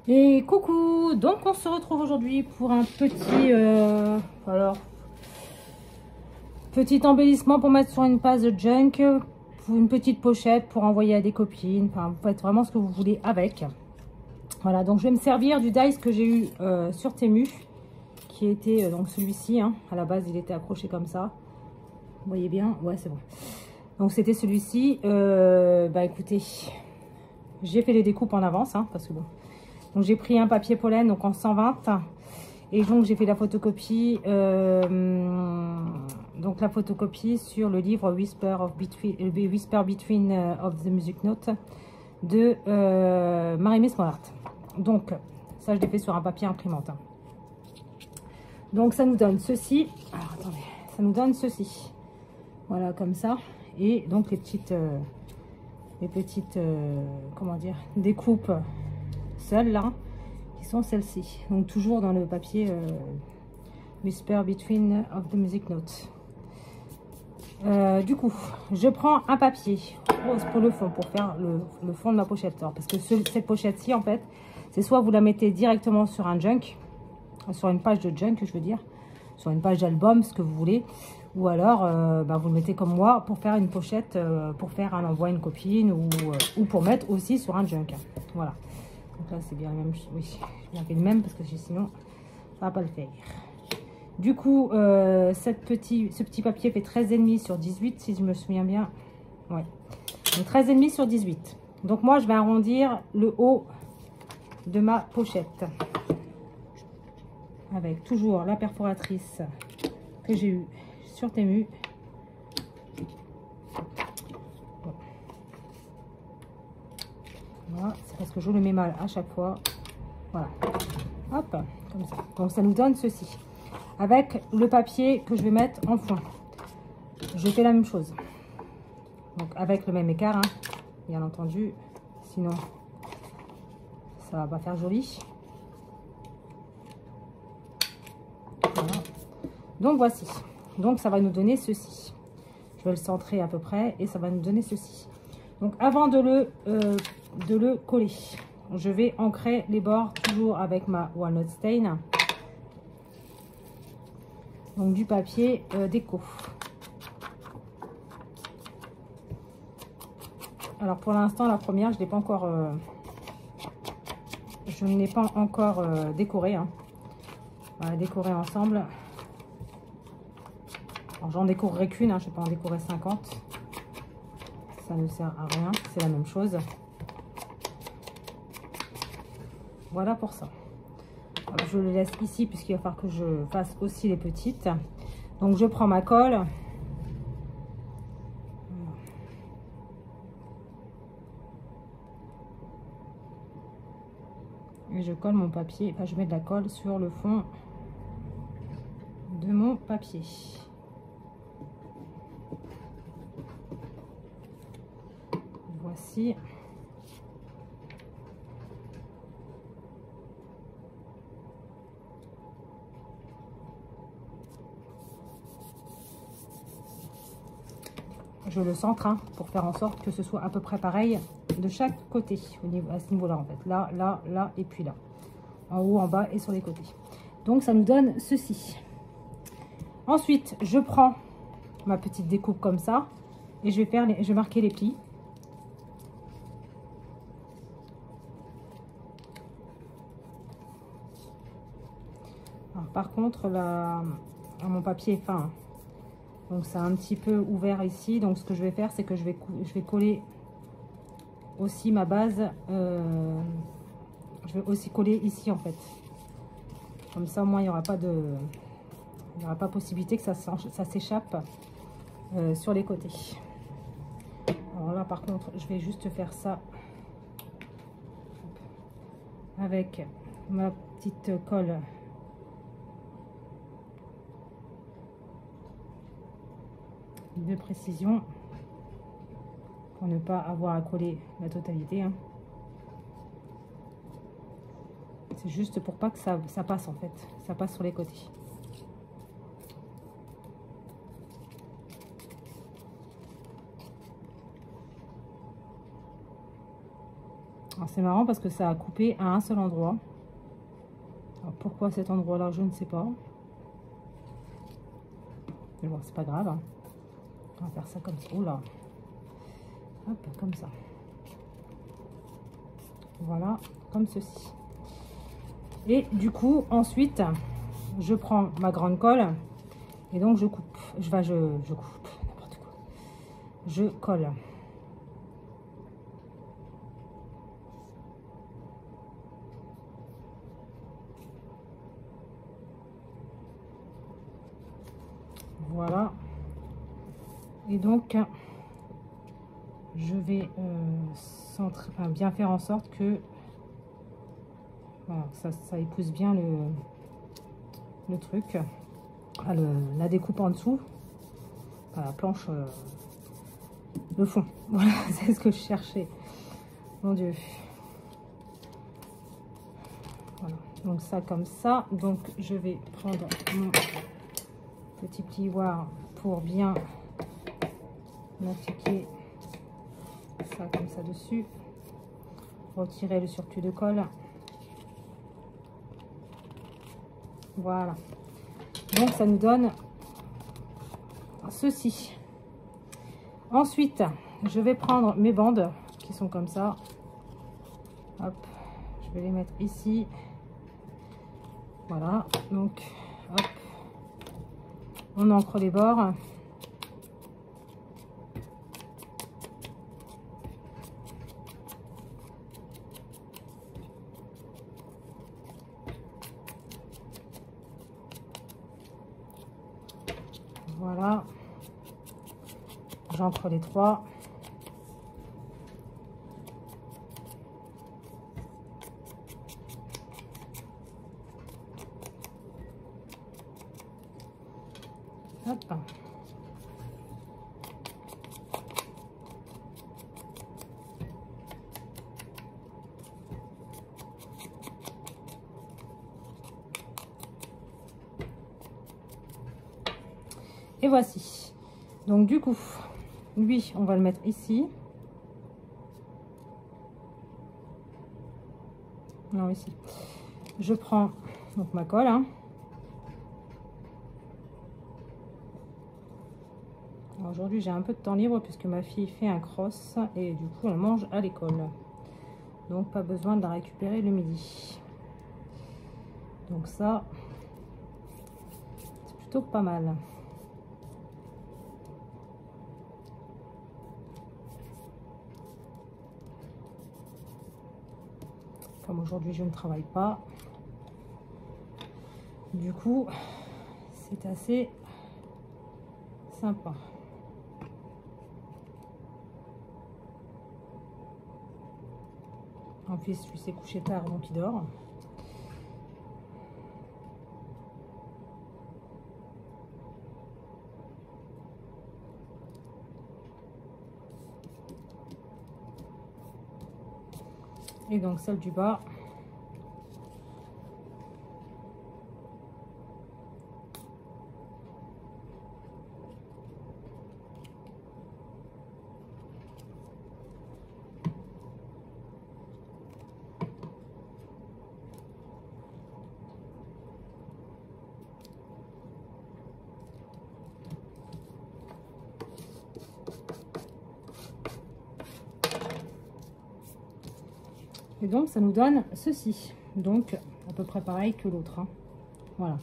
Et coucou, donc on se retrouve aujourd'hui pour un petit embellissement pour mettre sur une page de junk, pour une petite pochette pour envoyer à des copines. Enfin, vous faites vraiment ce que vous voulez avec. Voilà, donc je vais me servir du dice que j'ai eu sur Temu, qui était donc celui-ci. Hein. À la base, il était accroché comme ça. Vous voyez bien? Ouais, c'est bon. Donc c'était celui-ci. Bah écoutez, j'ai fait les découpes en avance, hein, parce que bon. Donc j'ai pris un papier pollen donc en 120 et donc j'ai fait la photocopie sur le livre Whisper Between of the Music Note de Marie-Miss Mollart. Donc ça je l'ai fait sur un papier imprimante. Hein. Donc ça nous donne ceci. Alors attendez, ça nous donne ceci. Voilà comme ça et donc les petites comment dire, découpes seules là qui sont celles-ci, donc toujours dans le papier Whisper Between of the Music Note. Du coup je prends un papier rose pour le fond, pour faire le fond de ma pochette. Alors, parce que cette pochette ci en fait c'est soit vous la mettez directement sur un junk, sur une page de junk je veux dire, sur une page d'album, ce que vous voulez, ou alors vous le mettez comme moi pour faire une pochette, pour faire un envoi à une copine ou pour mettre aussi sur un junk. Voilà. Donc là, c'est bien le même. Oui, j'ai fait le même parce que sinon, ça va pas le faire. Du coup, ce petit papier fait 13,5 sur 18, si je me souviens bien. Ouais. Donc 13,5 sur 18. Donc moi, je vais arrondir le haut de ma pochette. Avec toujours la perforatrice que j'ai eue sur Temu. Voilà, c'est parce que je le mets mal à chaque fois. Voilà. Hop, comme ça. Donc ça nous donne ceci. Avec le papier que je vais mettre en fond. Je fais la même chose. Donc avec le même écart, hein, bien entendu. Sinon, ça va pas faire joli. Voilà. Donc voici. Donc ça va nous donner ceci. Je vais le centrer à peu près et ça va nous donner ceci. Donc avant de le coller, je vais ancrer les bords toujours avec ma Walnut Stain. Donc du papier déco. Alors pour l'instant la première je n'ai pas encore décoré. Hein. On va la décorer ensemble. Alors j'en décorerai qu'une, hein, je ne vais pas en décorer 50. Ça ne sert à rien, c'est la même chose. Voilà pour ça. Alors, je le laisse ici puisqu'il va falloir que je fasse aussi les petites. Donc je prends ma colle. Et je colle mon papier. Enfin, je mets de la colle sur le fond de mon papier. Voici. Je le centre hein, pour faire en sorte que ce soit à peu près pareil de chaque côté à ce niveau là en fait, là et puis là, en haut, en bas et sur les côtés. Donc ça nous donne ceci. Ensuite je prends ma petite découpe comme ça et je vais marquer les plis. Alors, par contre mon papier est fin. Donc c'est un petit peu ouvert ici. Donc ce que je vais faire, c'est que je vais coller aussi ma base. Je vais aussi coller ici en fait. Comme ça au moins il n'y aura pas possibilité que ça s'échappe sur les côtés. Alors là par contre, je vais juste faire ça avec ma petite colle. De précision pour ne pas avoir à coller la totalité. Hein. C'est juste pour pas que ça passe en fait, ça passe sur les côtés. C'est marrant parce que ça a coupé à un seul endroit. Alors, pourquoi cet endroit-là, je ne sais pas. Mais bon, c'est pas grave. Hein. On va faire ça comme ça. Oula. Hop, comme ça. Voilà, comme ceci. Et du coup, ensuite, je prends ma grande colle et donc je coupe. Je coupe, n'importe quoi. Je colle. Voilà. Et donc, je vais bien faire en sorte que voilà, ça épouse bien le truc, la découpe en dessous, la planche, le fond. Voilà, c'est ce que je cherchais. Mon Dieu. Voilà, donc ça comme ça. Donc je vais prendre mon petit plioir pour bien appliquer ça comme ça dessus. Retirer le surplus de colle. Voilà. Donc ça nous donne ceci. Ensuite, je vais prendre mes bandes qui sont comme ça. Hop, je vais les mettre ici. Voilà. Donc, hop, on ancre les bords. Voilà, j'encre les trois. Hop. Et voici. Donc du coup, lui, on va le mettre ici. Non, ici. Je prends donc ma colle. Hein. Aujourd'hui, j'ai un peu de temps libre puisque ma fille fait un cross et du coup, elle mange à l'école. Donc, pas besoin de la récupérer le midi. Donc ça, c'est plutôt pas mal. Comme aujourd'hui je ne travaille pas, du coup c'est assez sympa. En plus lui s'est couché tard donc il dort. Et donc celle du bas, et donc ça nous donne ceci, donc à peu près pareil que l'autre. Hein. Voilà,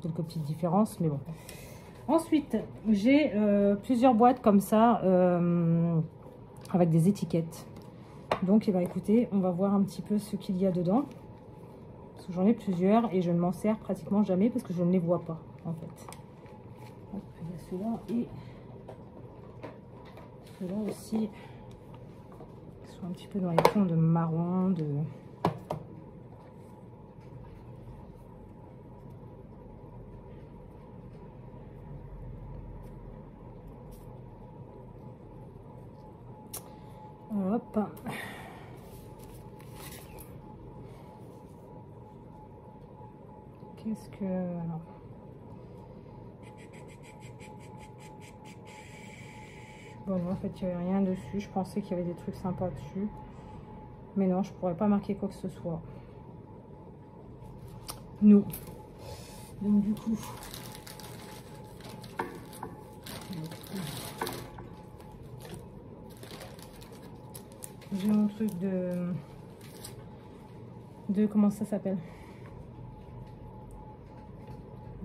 quelques petites différences, mais bon. Ensuite, j'ai plusieurs boîtes comme ça, avec des étiquettes. Donc, eh ben, écoutez, on va voir un petit peu ce qu'il y a dedans. Parce que j'en ai plusieurs et je ne m'en sers pratiquement jamais parce que je ne les vois pas, en fait. Hop, il y a ceux-là et ceux-là aussi. Ils sont un petit peu dans les tons de marron, de... Hop. Qu'est-ce que... Alors. Bon, en fait, il n'y avait rien dessus. Je pensais qu'il y avait des trucs sympas dessus. Mais non, je pourrais pas marquer quoi que ce soit. Nous. Donc du coup, j'ai mon truc de comment ça s'appelle.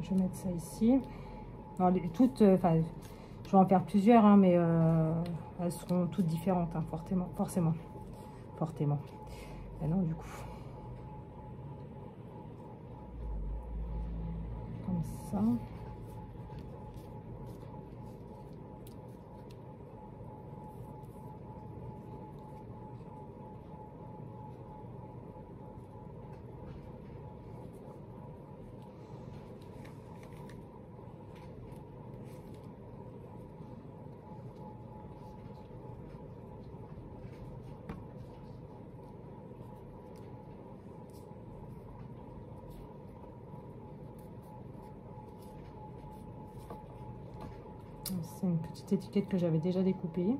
Je vais mettre ça ici. Alors, toutes, enfin, je vais en faire plusieurs, hein, mais elles seront toutes différentes, hein, forcément. Et non, du coup. Comme ça. C'est une petite étiquette que j'avais déjà découpée.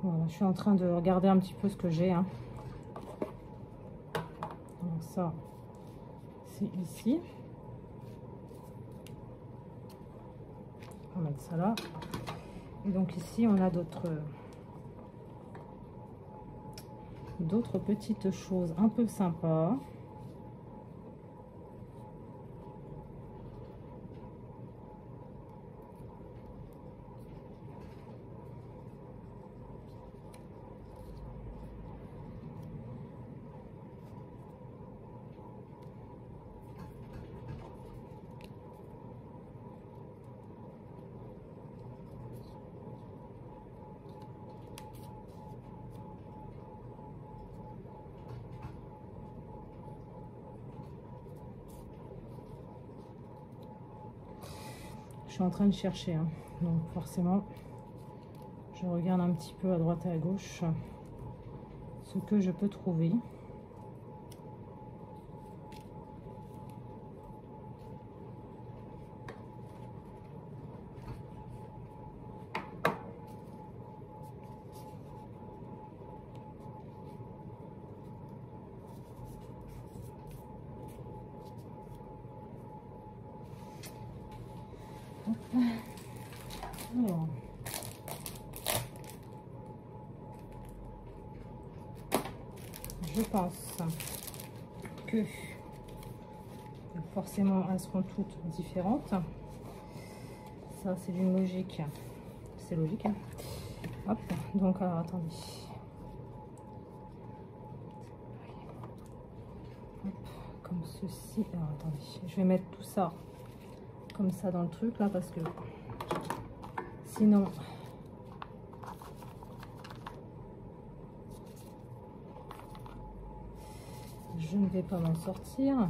Voilà, je suis en train de regarder un petit peu ce que j'ai, hein. Donc ça, c'est ici. On va mettre ça là. Et donc ici, on a d'autres petites choses un peu sympas. Je suis en train de chercher, hein. Donc forcément, je regarde un petit peu à droite et à gauche ce que je peux trouver. Alors, je pense que forcément elles seront toutes différentes. Ça c'est d'une logique, c'est logique, hein. Hop, donc alors attendez. Hop, comme ceci. Alors attendez, je vais mettre tout ça comme ça dans le truc là parce que sinon je ne vais pas m'en sortir.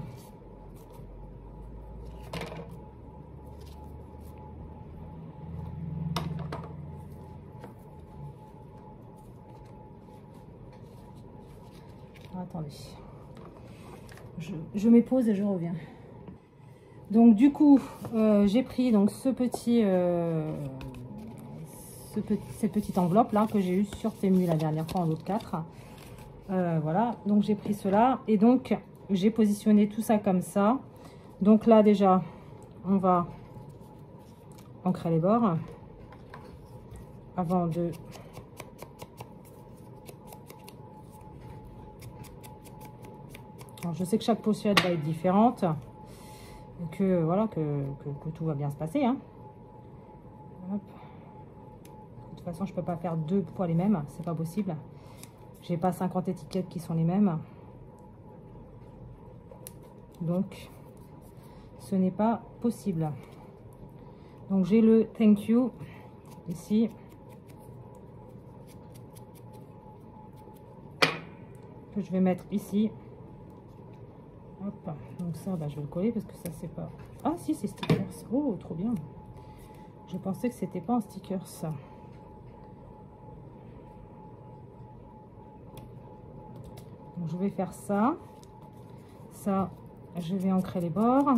Attendez, je m'épose et je reviens. Donc du coup, j'ai pris donc cette petite enveloppe là que j'ai eu sur Temu la dernière fois en lot de 4. Voilà, donc j'ai pris cela et donc j'ai positionné tout ça comme ça. Donc là déjà, on va ancrer les bords avant de... Alors, je sais que chaque pochette va être différente. Que voilà que tout va bien se passer, hein. Hop. De toute façon je peux pas faire 2 fois les mêmes, c'est pas possible, j'ai pas 50 étiquettes qui sont les mêmes, donc ce n'est pas possible. Donc j'ai le thank you ici, que je vais mettre ici. Hop. donc ça, bah, je vais le coller parce que ça, c'est pas... Ah, si, c'est stickers. Oh, trop bien. Je pensais que c'était pas un sticker, ça. Donc, je vais faire ça. Ça, je vais ancrer les bords.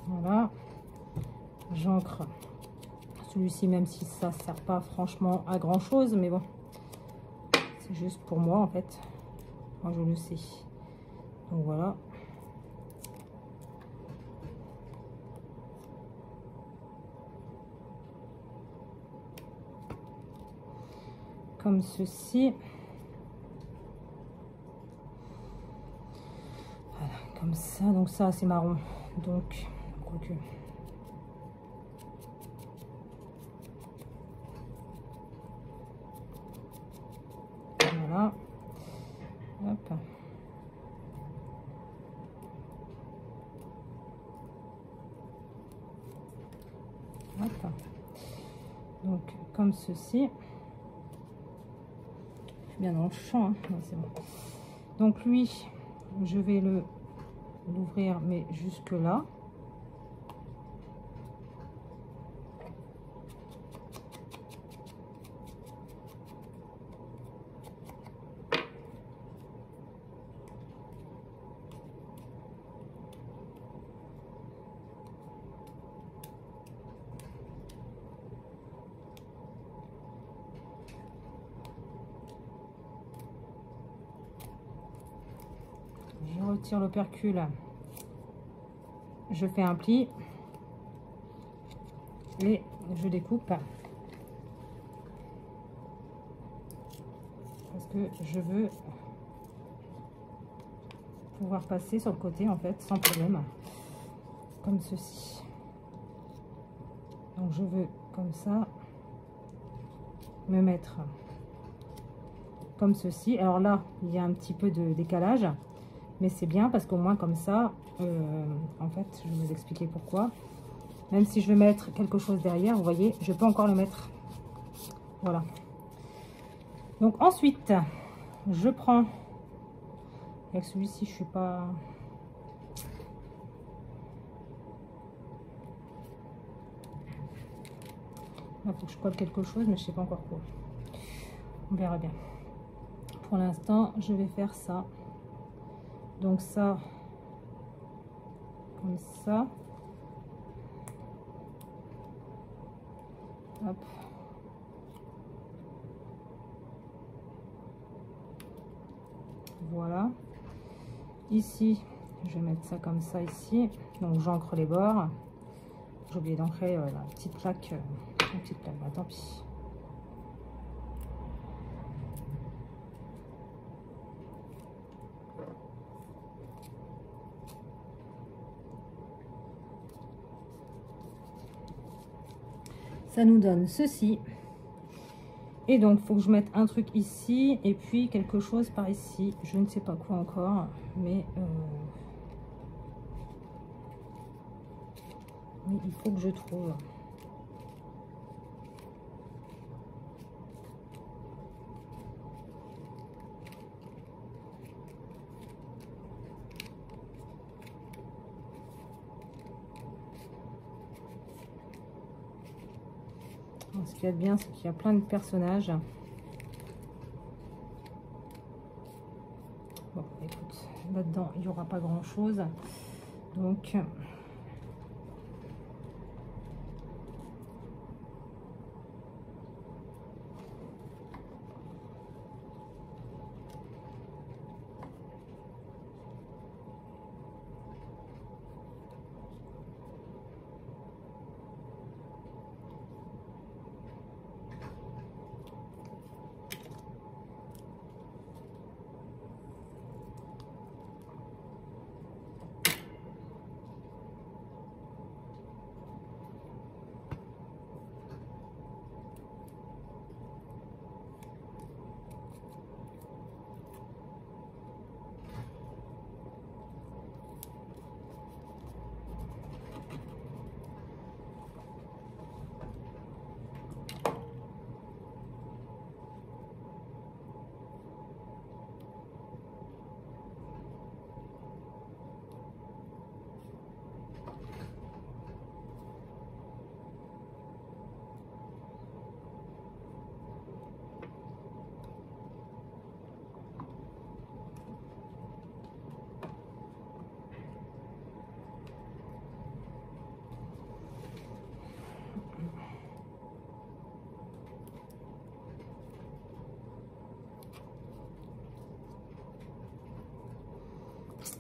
Voilà, j'ancre celui-ci, même si ça ne sert pas franchement à grand chose, mais bon, c'est juste pour moi en fait, moi je le sais. Donc voilà. Comme ceci. Voilà, comme ça, donc ça c'est marron, donc quoique. Voilà, hop. Hop. Donc comme ceci. Je suis bien dans le champ, hein. Ouais, c'est bon. Donc lui, je vais l'ouvrir, mais jusque là. Je retire l'opercule, je fais un pli et je découpe parce que je veux pouvoir passer sur le côté en fait sans problème, comme ceci. Donc je veux comme ça me mettre comme ceci. Alors là il y a un petit peu de décalage, mais c'est bien parce qu'au moins comme ça, en fait, je vais vous expliquer pourquoi. Même si je veux mettre quelque chose derrière, vous voyez, je peux encore le mettre. Voilà. Donc ensuite, je prends... Avec celui-ci, je suis pas... Là, il faut que je colle quelque chose, mais je sais pas encore quoi. On verra bien. Pour l'instant, je vais faire ça. Donc ça, comme ça. Hop. Voilà. Ici, je vais mettre ça comme ça ici. Donc j'ancre les bords. J'ai oublié d'ancrer la petite plaque. Bah, tant pis. Ça nous donne ceci. Et donc, il faut que je mette un truc ici et puis quelque chose par ici. Je ne sais pas quoi encore, mais il faut que je trouve. Ce qu'il y a de bien, c'est qu'il y a plein de personnages. Bon, écoute, là-dedans, il n'y aura pas grand-chose. Donc,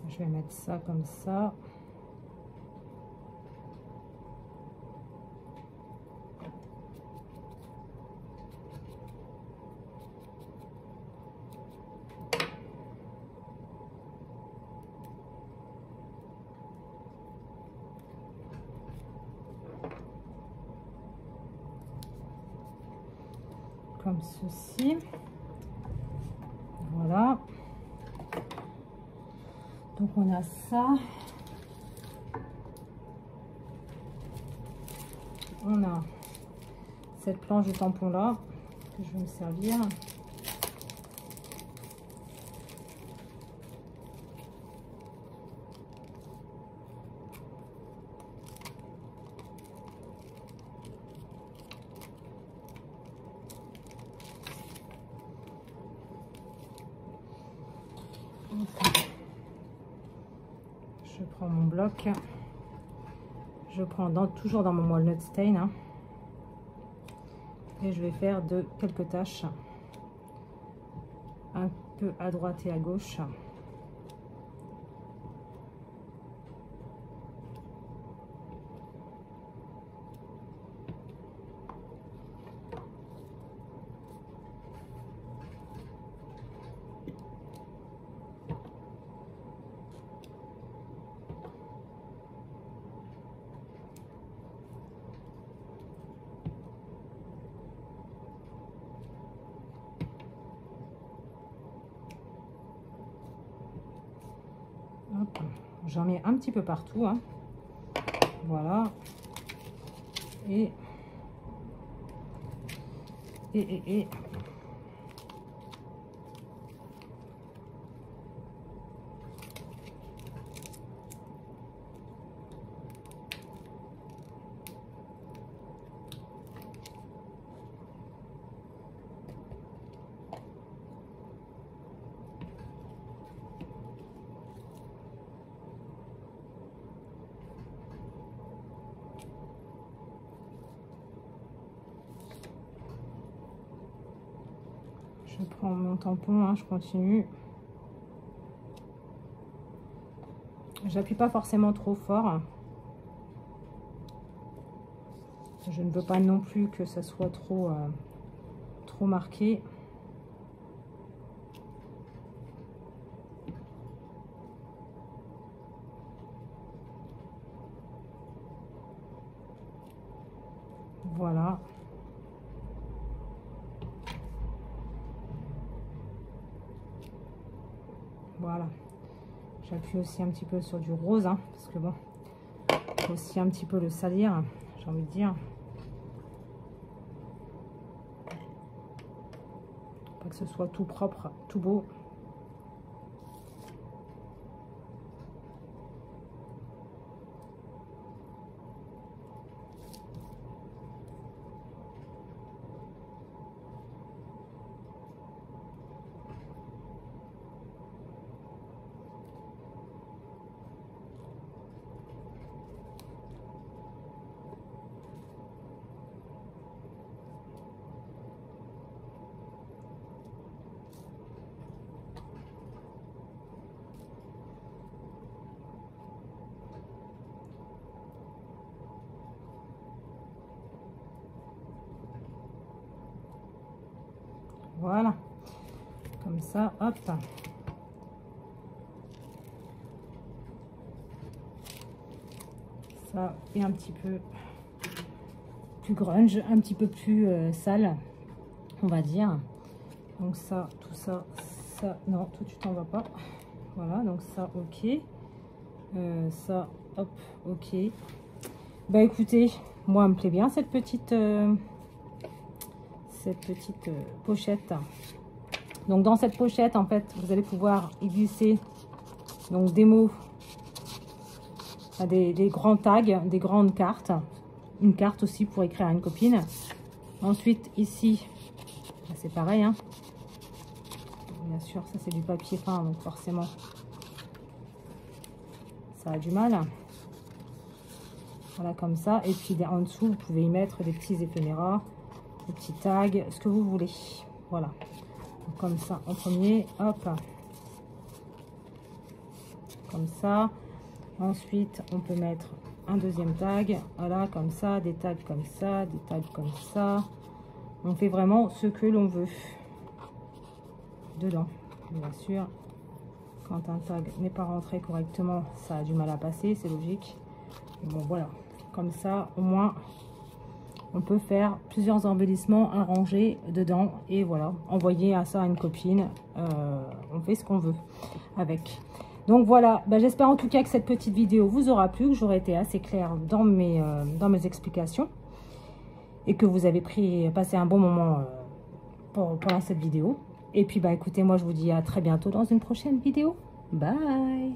Je vais mettre ça comme ça. Comme ceci. Voilà. Donc on a ça. On a cette planche de tampon là que je vais me servir. Je prends mon bloc, je prends toujours dans mon walnut stain, hein, et je vais faire quelques taches un peu à droite et à gauche. J'en mets un petit peu partout, hein. Voilà, et je prends mon tampon, hein, je continue. J'appuie pas forcément trop fort. Je ne veux pas non plus que ça soit trop marqué. Voilà. Voilà. J'appuie aussi un petit peu sur du rose, hein, parce que bon, il faut aussi un petit peu le salir, j'ai envie de dire. Pas que ce soit tout propre, tout beau. Voilà, comme ça, hop. Ça est un petit peu plus grunge, un petit peu plus sale, on va dire. Donc ça, tout ça, ça, non, tout tu t'en vas pas. Voilà, donc ça, ok. Ça, hop, ok. Bah écoutez, moi, elle me plaît bien cette petite pochette. Donc dans cette pochette, en fait, vous allez pouvoir y glisser donc des mots, des grands tags, des grandes cartes, une carte aussi pour écrire à une copine. Ensuite ici, c'est pareil, hein. Bien sûr, ça c'est du papier peint, donc forcément ça a du mal. Voilà, comme ça. Et puis en dessous, vous pouvez y mettre des petits éphéméras, des petits tags, ce que vous voulez. Voilà, donc, comme ça en premier, hop. comme ça. Ensuite, on peut mettre un deuxième tag, voilà, comme ça, des tags comme ça, des tags comme ça. On fait vraiment ce que l'on veut dedans. Bien sûr, quand un tag n'est pas rentré correctement, ça a du mal à passer, c'est logique. Bon, voilà, comme ça, au moins, on peut faire plusieurs embellissements, un rangé dedans et voilà, envoyer ça à une copine. On fait ce qu'on veut avec. Donc voilà, j'espère en tout cas que cette petite vidéo vous aura plu, que j'aurai été assez claire dans mes explications et que vous avez passé un bon moment pendant cette vidéo. Et puis écoutez, moi je vous dis à très bientôt dans une prochaine vidéo. Bye!